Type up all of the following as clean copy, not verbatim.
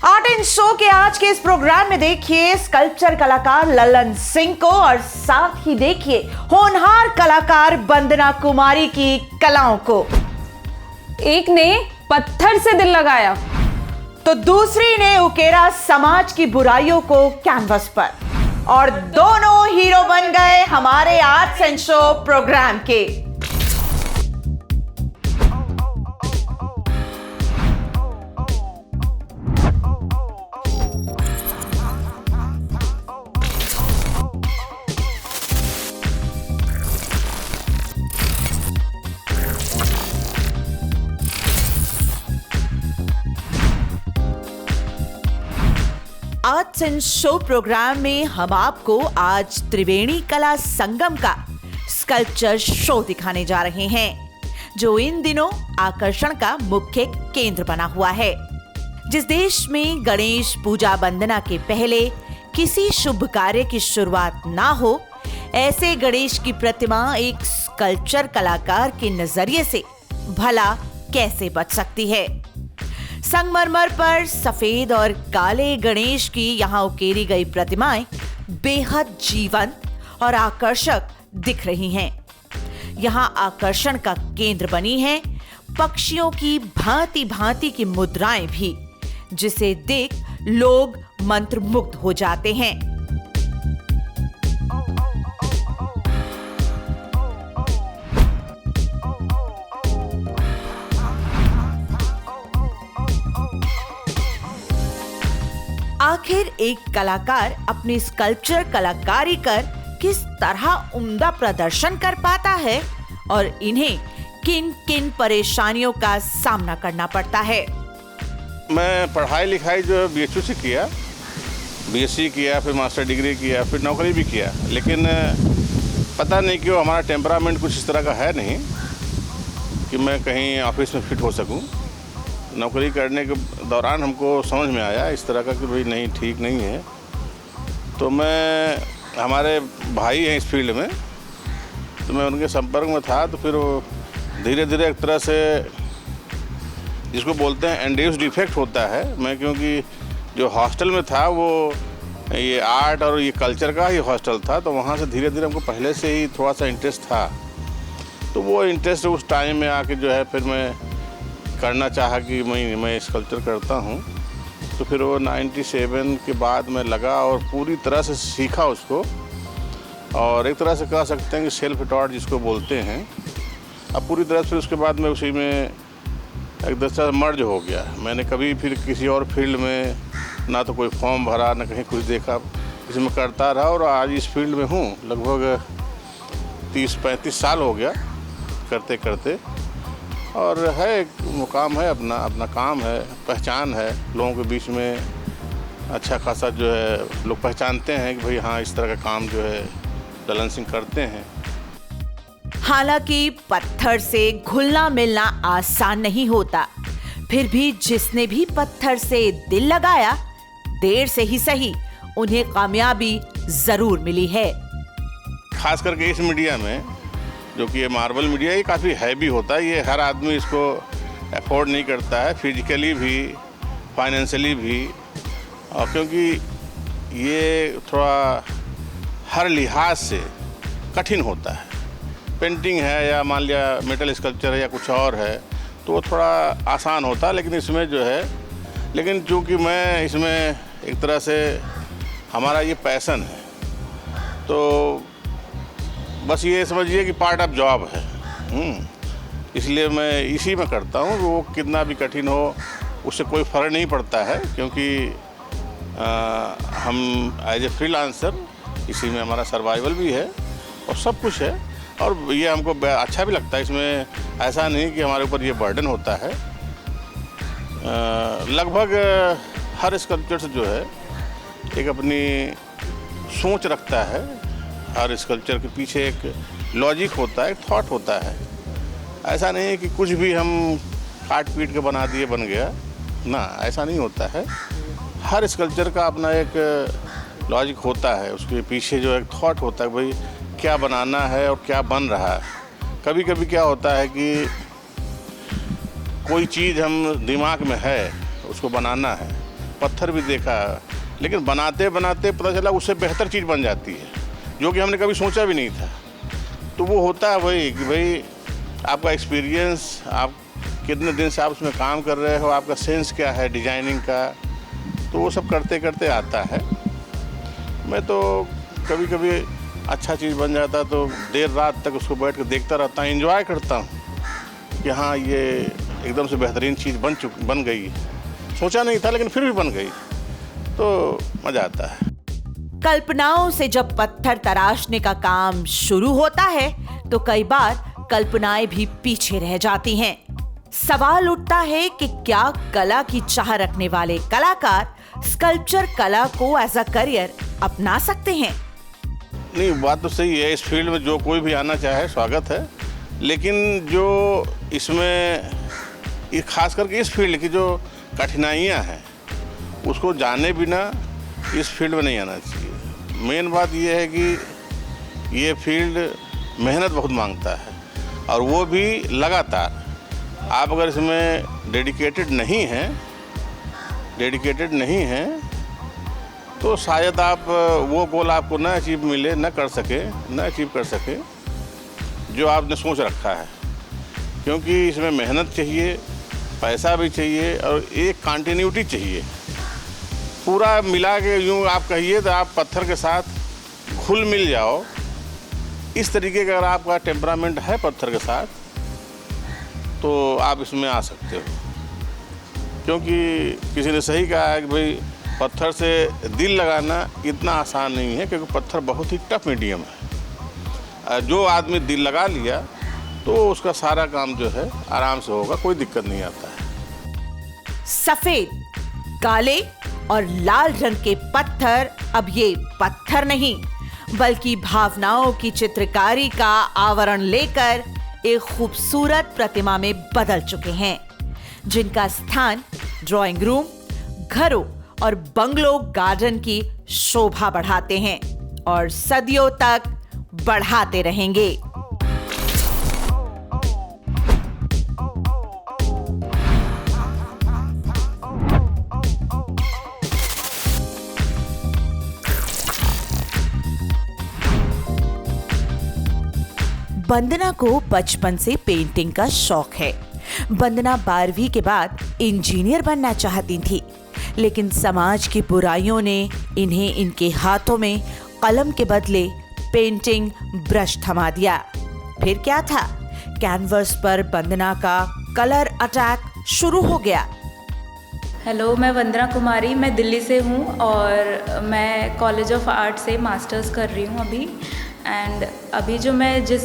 Art and show के आज के इस प्रोग्राम में देखिए स्कल्पचर कलाकार ललन सिंह को और साथ ही देखिए होनहार कलाकार वंदना कुमारी की कलाओं को। एक ने पत्थर से दिल लगाया तो दूसरी ने उकेरा समाज की बुराइयों को कैनवस पर और दोनों हीरो बन गए हमारे आर्ट्स एंड शो प्रोग्राम के। आर्ट्स एंड शो प्रोग्राम में हम आपको आज त्रिवेणी कला संगम का स्कल्पचर शो दिखाने जा रहे हैं, जो इन दिनों आकर्षण का मुख्य केंद्र बना हुआ है। जिस देश में गणेश पूजा वंदना के पहले किसी शुभ कार्य की शुरुआत ना हो, ऐसे गणेश की प्रतिमा एक स्कल्पचर कलाकार के नजरिए से भला कैसे बच सकती है। संगमरमर पर सफेद और काले गणेश की यहाँ उकेरी गई प्रतिमाएं बेहद जीवंत और आकर्षक दिख रही हैं। यहाँ आकर्षण का केंद्र बनी हैं पक्षियों की भांति भांति की मुद्राएं भी, जिसे देख लोग मंत्रमुग्ध हो जाते हैं। आखिर एक कलाकार अपनी स्कल्पचर कलाकारी कर किस तरह उम्दा प्रदर्शन कर पाता है और इन्हें किन किन परेशानियों का सामना करना पड़ता है। मैं पढ़ाई लिखाई जो बीएचयू से किया, बीएससी किया, फिर मास्टर डिग्री किया, फिर नौकरी भी किया, लेकिन पता नहीं क्यों हमारा टेम्परामेंट कुछ इस तरह का है नहीं कि मैं कहीं ऑफिस में फिट हो सकूं। नौकरी करने के दौरान हमको समझ में आया इस तरह का कि भाई नहीं, ठीक नहीं है। तो मैं, हमारे भाई हैं इस फील्ड में, तो मैं उनके संपर्क में था। तो फिर वो धीरे धीरे एक तरह से जिसको बोलते हैं इंड्यूस्ड इफेक्ट होता है। मैं क्योंकि जो हॉस्टल में था वो ये आर्ट और ये कल्चर का ही हॉस्टल था, तो वहाँ से धीरे धीरे हमको पहले से ही थोड़ा सा इंटरेस्ट था। तो वो इंटरेस्ट उस टाइम में आके जो है फिर मैं करना चाहा कि मैं स्कल्पचर करता हूँ। तो फिर वो 97 के बाद मैं लगा और पूरी तरह से सीखा उसको, और एक तरह से कह सकते हैं कि सेल्फ टॉट जिसको बोलते हैं। अब पूरी तरह से उसके बाद मैं उसी में एक तरह मर्ज हो गया। मैंने कभी फिर किसी और फील्ड में ना तो कोई फॉर्म भरा, ना कहीं कुछ देखा, किसी में करता रहा और आज इस फील्ड में हूँ। लगभग 30-35 साल हो गया करते करते, और है एक मुकाम है, अपना काम है, पहचान है लोगों के बीच में। अच्छा खासा जो है लोग पहचानते हैं कि भाई हाँ, इस तरह का काम जो है ललन सिंह करते हैं। हालांकि पत्थर से घुलना मिलना आसान नहीं होता, फिर भी जिसने भी पत्थर से दिल लगाया, देर से ही सही उन्हें कामयाबी जरूर मिली है। खास करके इस मीडिया में, जो कि ये मार्बल मीडिया, ये काफ़ी हैवी होता है। ये हर आदमी इसको अफोर्ड नहीं करता है, फिजिकली भी, फाइनेंशियली भी, और क्योंकि ये थोड़ा हर लिहाज से कठिन होता है। पेंटिंग है या मान लिया मेटल स्कल्पचर है या कुछ और है, तो वो थोड़ा आसान होता है। लेकिन इसमें जो है, लेकिन चूँकि मैं इसमें एक तरह से हमारा ये पैसन है, तो बस ये समझिए कि पार्ट ऑफ जॉब है। इसलिए मैं इसी में करता हूँ। वो कितना भी कठिन हो उससे कोई फ़र्क नहीं पड़ता है, क्योंकि हम एज ए फ्रीलांसर इसी में हमारा सर्वाइवल भी है और सब कुछ है, और ये हमको अच्छा भी लगता है। इसमें ऐसा नहीं कि हमारे ऊपर ये बर्डन होता है। लगभग हर स्कल्पचर जो है एक अपनी सोच रखता है। हर स्कल्पचर के पीछे एक लॉजिक होता है, एक थॉट होता है। ऐसा नहीं है कि कुछ भी हम काट पीट के बना दिए बन गया ना, ऐसा नहीं होता है। हर स्कल्पचर का अपना एक लॉजिक होता है, उसके पीछे जो एक थॉट होता है, भाई क्या बनाना है और क्या बन रहा है। कभी कभी क्या होता है कि कोई चीज़ हम दिमाग में है, उसको बनाना है, पत्थर भी देखा, लेकिन बनाते बनाते पता चला उससे बेहतर चीज़ बन जाती है, जो कि हमने कभी सोचा भी नहीं था। तो वो होता है वही कि भाई आपका एक्सपीरियंस, आप कितने दिन से आप उसमें काम कर रहे हो, आपका सेंस क्या है डिजाइनिंग का, तो वो सब करते करते आता है। मैं तो कभी कभी अच्छा चीज़ बन जाता तो देर रात तक उसको बैठ कर देखता रहता हूँ, एंजॉय करता हूँ कि हाँ ये एकदम से बेहतरीन चीज़ बन गई। सोचा नहीं था लेकिन फिर भी बन गई, तो मज़ा आता है। कल्पनाओं से जब पत्थर तराशने का काम शुरू होता है तो कई बार कल्पनाएं भी पीछे रह जाती हैं। सवाल उठता है कि क्या कला की चाह रखने वाले कलाकार स्कल्पचर कला को एज अ करियर अपना सकते हैं? नहीं, बात तो सही है। इस फील्ड में जो कोई भी आना चाहे स्वागत है, लेकिन जो इसमें ये खास करके इस फील्ड की जो कठिनाइयाँ हैं उसको जाने बिना इस फील्ड में नहीं आना चाहिए। मेन बात ये है कि ये फील्ड मेहनत बहुत मांगता है, और वो भी लगातार। आप अगर इसमें डेडिकेटेड नहीं हैं तो शायद आप वो गोल आपको न अचीव कर सके जो आपने सोच रखा है, क्योंकि इसमें मेहनत चाहिए, पैसा भी चाहिए और एक कंटिन्यूटी चाहिए। पूरा मिला के यूँ आप कहिए तो आप पत्थर के साथ घुल मिल जाओ, इस तरीके का अगर आपका टेम्परामेंट है पत्थर के साथ तो आप इसमें आ सकते हो। क्योंकि किसी ने सही कहा है कि भाई पत्थर से दिल लगाना इतना आसान नहीं है, क्योंकि पत्थर बहुत ही टफ मीडियम है। जो आदमी दिल लगा लिया तो उसका सारा काम जो है आराम से होगा, कोई दिक्कत नहीं आता है। सफेद, काले और लाल रंग के पत्थर अब ये पत्थर नहीं बल्कि भावनाओं की चित्रकारी का आवरण लेकर एक खूबसूरत प्रतिमा में बदल चुके हैं, जिनका स्थान ड्राइंग रूम, घरों और बंगलो गार्डन की शोभा बढ़ाते हैं और सदियों तक बढ़ाते रहेंगे। वंदना को बचपन से पेंटिंग का शौक है। वंदना 12वीं के बाद इंजीनियर बनना चाहती थी, लेकिन समाज की बुराइयों ने इन्हें इनके हाथों में कलम के बदले पेंटिंग ब्रश थमा दिया। फिर क्या था, कैनवस पर वंदना का कलर अटैक शुरू हो गया। हेलो, मैं वंदना कुमारी, मैं दिल्ली से हूँ और मैं कॉलेज ऑफ आर्ट से मास्टर्स कर रही हूँ अभी। एंड अभी जो मैं जिस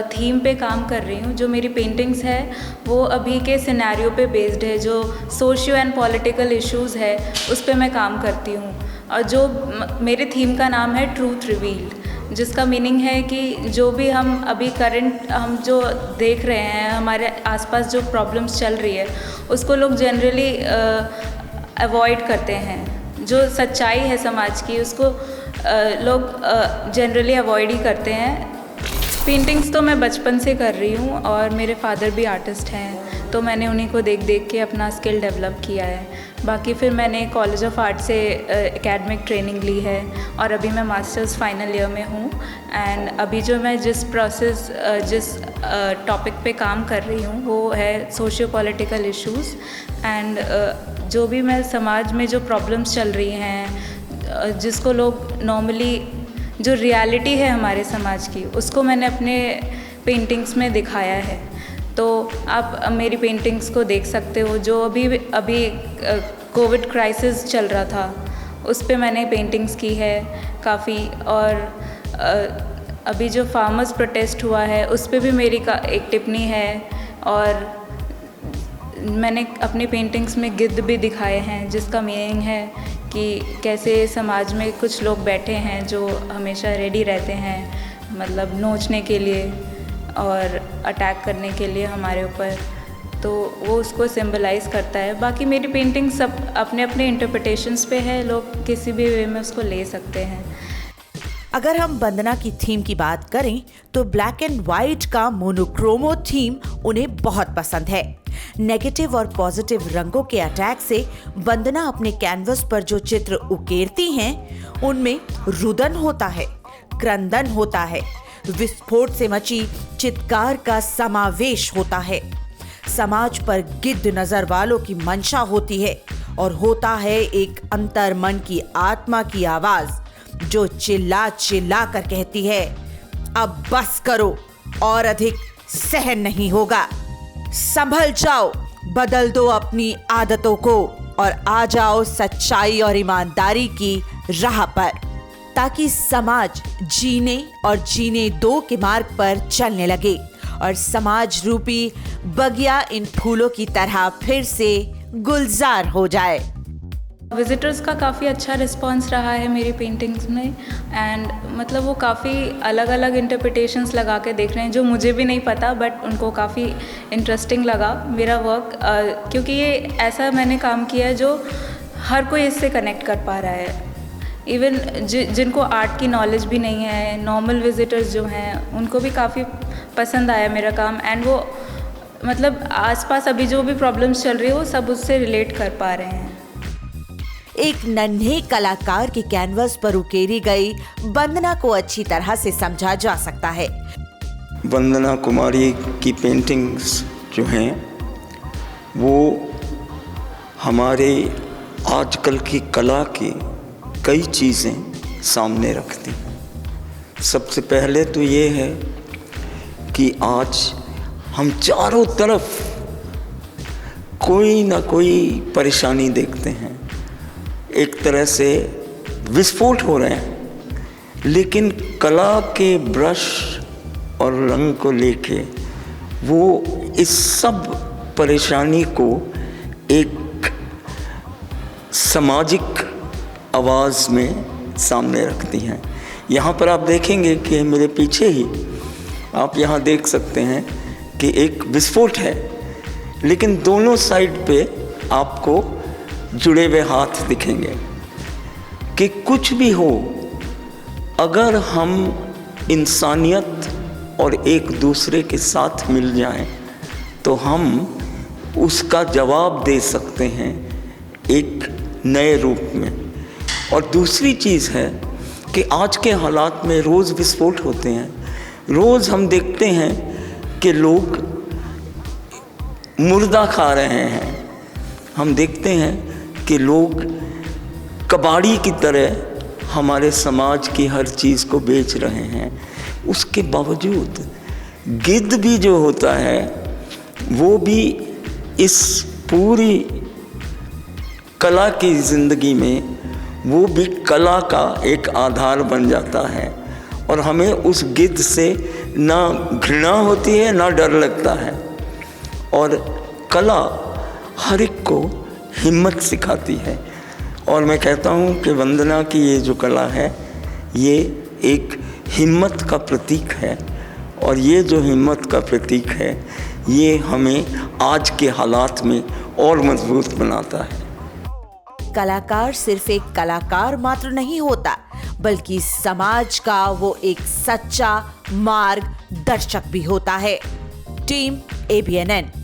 थीम पे काम कर रही हूँ, जो मेरी पेंटिंग्स है वो अभी के सिनेरियो पे बेस्ड है, जो सोशियो एंड पॉलिटिकल इश्यूज़ है उस पे मैं काम करती हूँ। और जो मेरे थीम का नाम है ट्रूथ रिवील, जिसका मीनिंग है कि जो भी हम अभी करंट हम जो देख रहे हैं, हमारे आसपास जो प्रॉब्लम्स चल रही है उसको लोग जनरली अवॉइड करते हैं। जो सच्चाई है समाज की उसको लोग जनरली अवॉइड ही करते हैं। पेंटिंग्स तो मैं बचपन से कर रही हूँ और मेरे फादर भी आर्टिस्ट हैं, तो मैंने उन्हीं को देख देख के अपना स्किल डेवलप किया है। बाकी फिर मैंने कॉलेज ऑफ आर्ट से एकेडमिक ट्रेनिंग ली है और अभी मैं मास्टर्स फाइनल ईयर में हूँ। एंड अभी जो मैं जिस टॉपिक पे काम कर रही हूँ वो है सोशियो पॉलिटिकल इश्यूज़। एंड जो भी मैं समाज में जो प्रॉब्लम्स चल रही हैं, जिसको लोग नॉर्मली जो रियलिटी है हमारे समाज की, उसको मैंने अपने पेंटिंग्स में दिखाया है। तो आप मेरी पेंटिंग्स को देख सकते हो। जो अभी कोविड क्राइसिस चल रहा था उस पे मैंने पेंटिंग्स की है काफ़ी। और अभी जो फार्मर्स प्रोटेस्ट हुआ है उस पे भी मेरी एक टिप्पणी है। और मैंने अपनी पेंटिंग्स में गिद्ध भी दिखाए हैं, जिसका मीनिंग है कि कैसे समाज में कुछ लोग बैठे हैं जो हमेशा रेडी रहते हैं, मतलब नोचने के लिए और अटैक करने के लिए हमारे ऊपर। तो वो उसको सिंबलाइज़ करता है। बाकी मेरी पेंटिंग सब अपने अपने इंटरप्रिटेशंस पे है, लोग किसी भी वे में उसको ले सकते हैं। अगर हम वंदना की थीम की बात करें तो ब्लैक एंड व्हाइट का मोनोक्रोमो थीम उन्हें बहुत पसंद है। नेगेटिव और पॉजिटिव रंगों के अटैक से वंदना अपने कैनवस पर जो चित्र उकेरती हैं, उनमें रुदन होता है, क्रंदन होता है, विस्फोट से मची चित्कार का समावेश होता है, समाज पर गिद्ध नजर वालों की मंशा होती है और होता है एक अंतर मन की आत्मा की आवाज जो चिल्ला चिल्ला कर कहती है, अब बस करो और अधिक सहन नहीं होगा। संभल जाओ, बदल दो अपनी आदतों को और आ जाओ सच्चाई और ईमानदारी की राह पर, ताकि समाज जीने और जीने दो के मार्ग पर चलने लगे और समाज रूपी बगिया इन फूलों की तरह फिर से गुलजार हो जाए। विजिटर्स का काफ़ी अच्छा रिस्पांस रहा है मेरी पेंटिंग्स में, एंड मतलब वो काफ़ी अलग अलग इंटरप्रिटेशंस लगा के देख रहे हैं जो मुझे भी नहीं पता, बट उनको काफ़ी इंटरेस्टिंग लगा मेरा वर्क, क्योंकि ये ऐसा मैंने काम किया है जो हर कोई इससे कनेक्ट कर पा रहा है। इवन जिनको आर्ट की नॉलेज भी नहीं है, नॉर्मल विजिटर्स जो हैं, उनको भी काफ़ी पसंद आया मेरा काम, एंड वो मतलब आसपास अभी जो भी प्रॉब्लम्स चल रही है वो सब उससे रिलेट कर पा रहे हैं। एक नन्हे कलाकार के कैनवस पर उकेरी गई वंदना को अच्छी तरह से समझा जा सकता है। वंदना कुमारी की पेंटिंग्स जो हैं वो हमारे आजकल की कला की कई चीज़ें सामने रखती हैं। सबसे पहले तो ये है कि आज हम चारों तरफ कोई ना कोई परेशानी देखते हैं, एक तरह से विस्फोट हो रहे हैं, लेकिन कला के ब्रश और रंग को लेके वो इस सब परेशानी को एक सामाजिक आवाज़ में सामने रखती हैं। यहाँ पर आप देखेंगे कि मेरे पीछे ही आप यहाँ देख सकते हैं कि एक विस्फोट है, लेकिन दोनों साइड पे आपको जुड़े हुए हाथ दिखेंगे कि कुछ भी हो, अगर हम इंसानियत और एक दूसरे के साथ मिल जाएं तो हम उसका जवाब दे सकते हैं एक नए रूप में। और दूसरी चीज़ है कि आज के हालात में रोज़ विस्फोट होते हैं, रोज़ हम देखते हैं कि लोग मुर्दा खा रहे हैं, हम देखते हैं कि लोग कबाड़ी की तरह हमारे समाज की हर चीज़ को बेच रहे हैं। उसके बावजूद गिद्ध भी जो होता है वो भी इस पूरी कला की ज़िंदगी में वो भी कला का एक आधार बन जाता है और हमें उस गिद्ध से ना घृणा होती है ना डर लगता है। और कला हर एक को हिम्मत सिखाती है और मैं कहता हूँ कि वंदना की ये जो कला है ये एक हिम्मत का प्रतीक है और ये जो हिम्मत का प्रतीक है ये हमें आज के हालात में और मजबूत बनाता है। कलाकार सिर्फ एक कलाकार मात्र नहीं होता, बल्कि समाज का वो एक सच्चा मार्गदर्शक भी होता है। Team ABNN।